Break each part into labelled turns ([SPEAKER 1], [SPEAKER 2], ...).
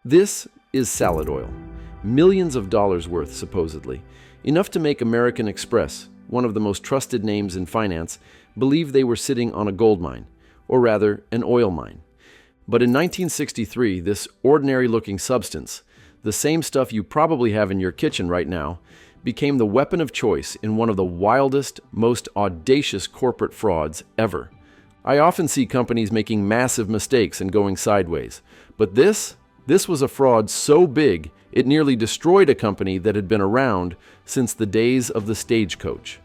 [SPEAKER 1] This is salad oil. Millions of dollars worth, supposedly. Enough to make American Express, one of the most trusted names in finance, believe they were sitting on a gold mine, or rather, an oil mine. But in 1963, this ordinary-looking substance, the same stuff you probably have in your kitchen right now, became the weapon of choice in one of the wildest, most audacious corporate frauds ever. I often see companies making massive mistakes and going sideways, but this was a fraud so big it nearly destroyed a company that had been around since the days of the stagecoach.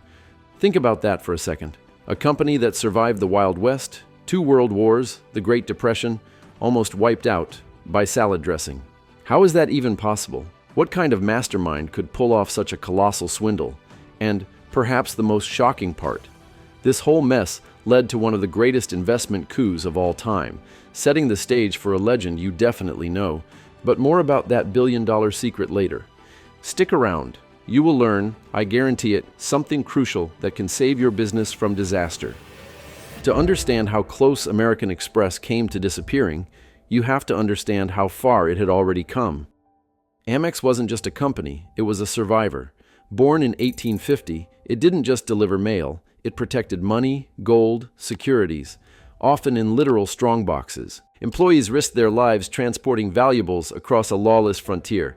[SPEAKER 1] Think about that for a second. A company that survived the Wild West, 2 world wars, the Great Depression, almost wiped out by salad dressing. How is that even possible? What kind of mastermind could pull off such a colossal swindle? And perhaps the most shocking part, this whole mess led to one of the greatest investment coups of all time, setting the stage for a legend you definitely know. But more about that billion-dollar secret later. Stick around. You will learn, I guarantee it, something crucial that can save your business from disaster. To understand how close American Express came to disappearing, you have to understand how far it had already come. Amex wasn't just a company, it was a survivor. Born in 1850, it didn't just deliver mail, it protected money, gold, securities, often in literal strongboxes. Employees risked their lives transporting valuables across a lawless frontier.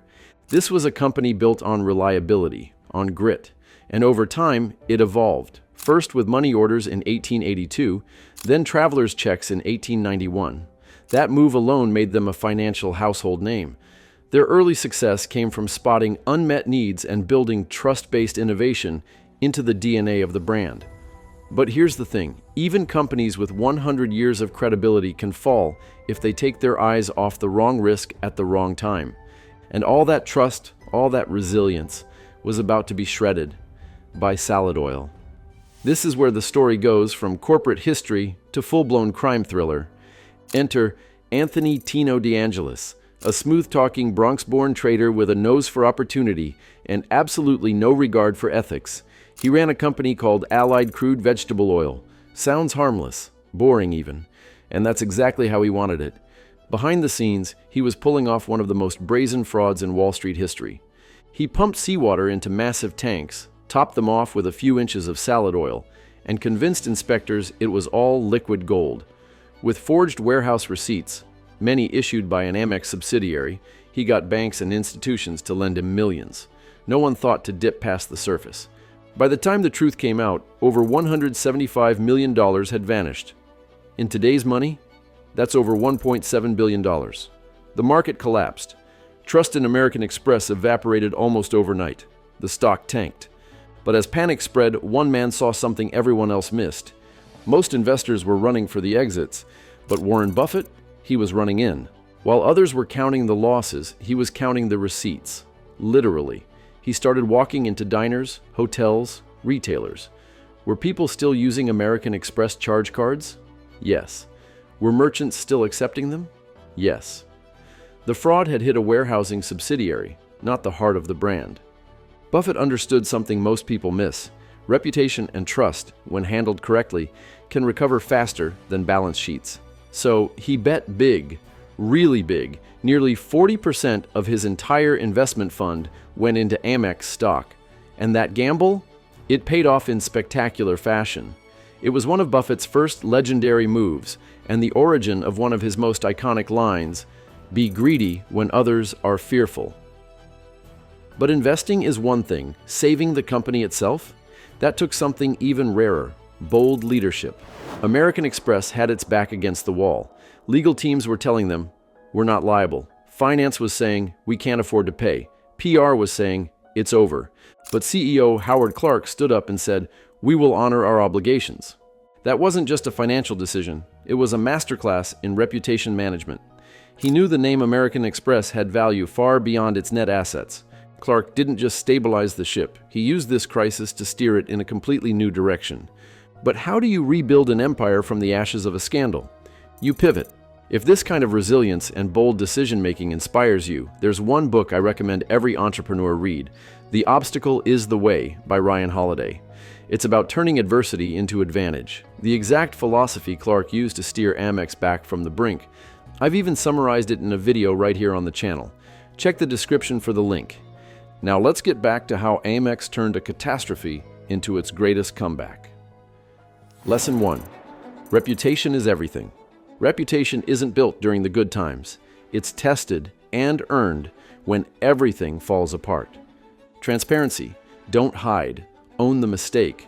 [SPEAKER 1] This was a company built on reliability, on grit, and over time, it evolved. First with money orders in 1882, then traveler's checks in 1891. That move alone made them a financial household name. Their early success came from spotting unmet needs and building trust-based innovation into the DNA of the brand. But here's the thing, even companies with 100 years of credibility can fall if they take their eyes off the wrong risk at the wrong time. And all that trust, all that resilience, was about to be shredded by salad oil. This is where the story goes from corporate history to full-blown crime thriller. Enter Anthony Tino DeAngelis, a smooth-talking Bronx-born trader with a nose for opportunity and absolutely no regard for ethics. He ran a company called Allied Crude Vegetable Oil. Sounds harmless, boring even, and that's exactly how he wanted it. Behind the scenes, he was pulling off one of the most brazen frauds in Wall Street history. He pumped seawater into massive tanks, topped them off with a few inches of salad oil, and convinced inspectors it was all liquid gold. With forged warehouse receipts, many issued by an AMEX subsidiary, he got banks and institutions to lend him millions. No one thought to dip past the surface. By the time the truth came out, over $175 million had vanished. In today's money, that's over $1.7 billion. The market collapsed. Trust in American Express evaporated almost overnight. The stock tanked. But as panic spread, one man saw something everyone else missed. Most investors were running for the exits, but Warren Buffett, he was running in. While others were counting the losses, he was counting the receipts. Literally. He started walking into diners, hotels, retailers. Were people still using American Express charge cards? Yes. Were merchants still accepting them? Yes. The fraud had hit a warehousing subsidiary, not the heart of the brand. Buffett understood something most people miss. Reputation and trust, when handled correctly, can recover faster than balance sheets. So he bet big, really big. Nearly 40% of his entire investment fund went into Amex stock. And that gamble? It paid off in spectacular fashion. It was one of Buffett's first legendary moves, and the origin of one of his most iconic lines, "Be greedy when others are fearful." But investing is one thing, saving the company itself? That took something even rarer, bold leadership. American Express had its back against the wall. Legal teams were telling them, "We're not liable." Finance was saying, "We can't afford to pay." PR was saying, "It's over." But CEO Howard Clark stood up and said, "We will honor our obligations." That wasn't just a financial decision. It was a masterclass in reputation management. He knew the name American Express had value far beyond its net assets. Clark didn't just stabilize the ship. He used this crisis to steer it in a completely new direction. But how do you rebuild an empire from the ashes of a scandal? You pivot. If this kind of resilience and bold decision-making inspires you, there's one book I recommend every entrepreneur read, The Obstacle is the Way by Ryan Holiday. It's about turning adversity into advantage, the exact philosophy Clark used to steer Amex back from the brink. I've even summarized it in a video right here on the channel. Check the description for the link. Now let's get back to how AMEX turned a catastrophe into its greatest comeback. Lesson 1. Reputation is everything. Reputation isn't built during the good times. It's tested and earned when everything falls apart. Transparency. Don't hide. Own the mistake.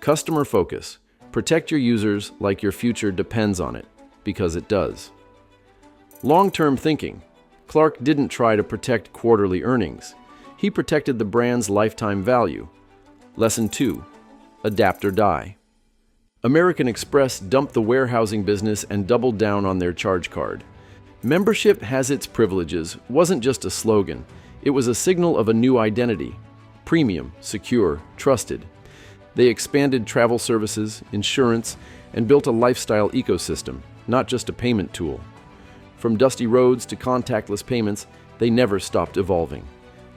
[SPEAKER 1] Customer focus. Protect your users like your future depends on it, because it does. Long-term thinking. Clark didn't try to protect quarterly earnings. He protected the brand's lifetime value. Lesson 2. Adapt or die. American Express dumped the warehousing business and doubled down on their charge card. Membership has its privileges wasn't just a slogan. It was a signal of a new identity. Premium, secure, trusted. They expanded travel services, insurance, and built a lifestyle ecosystem, not just a payment tool. From dusty roads to contactless payments, they never stopped evolving.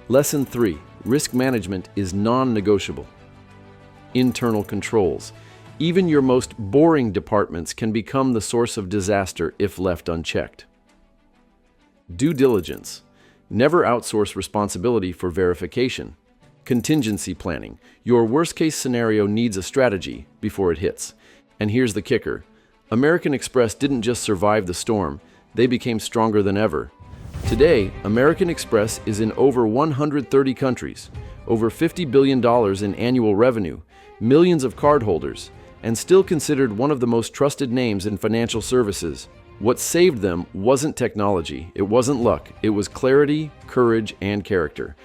[SPEAKER 1] Lesson 3. Risk management is non-negotiable. Internal controls. Even your most boring departments can become the source of disaster if left unchecked. Due diligence. Never outsource responsibility for verification. Contingency planning. Your worst-case scenario needs a strategy before it hits. And here's the kicker. American Express didn't just survive the storm, they became stronger than ever. Today, American Express is in over 130 countries, over $50 billion in annual revenue, millions of cardholders, and still considered one of the most trusted names in financial services. What saved them wasn't technology, it wasn't luck, it was clarity, courage, and character.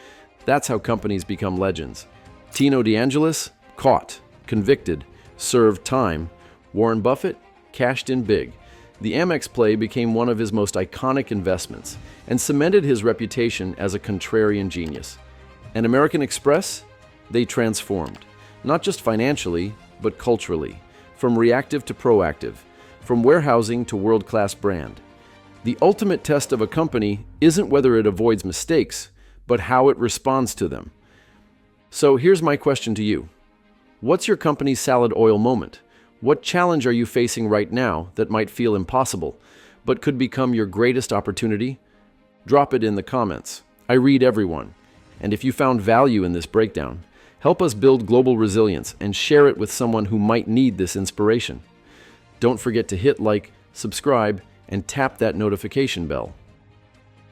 [SPEAKER 1] That's how companies become legends. Tino DeAngelis, caught, convicted, served time. Warren Buffett, cashed in big. The Amex play became one of his most iconic investments and cemented his reputation as a contrarian genius. And American Express? They transformed, not just financially, but culturally, from reactive to proactive, from warehousing to world-class brand. The ultimate test of a company isn't whether it avoids mistakes, but how it responds to them. So here's my question to you. What's your company's salad oil moment? What challenge are you facing right now that might feel impossible, but could become your greatest opportunity? Drop it in the comments. I read everyone. And if you found value in this breakdown, help us build global resilience and share it with someone who might need this inspiration. Don't forget to hit like, subscribe, and tap that notification bell.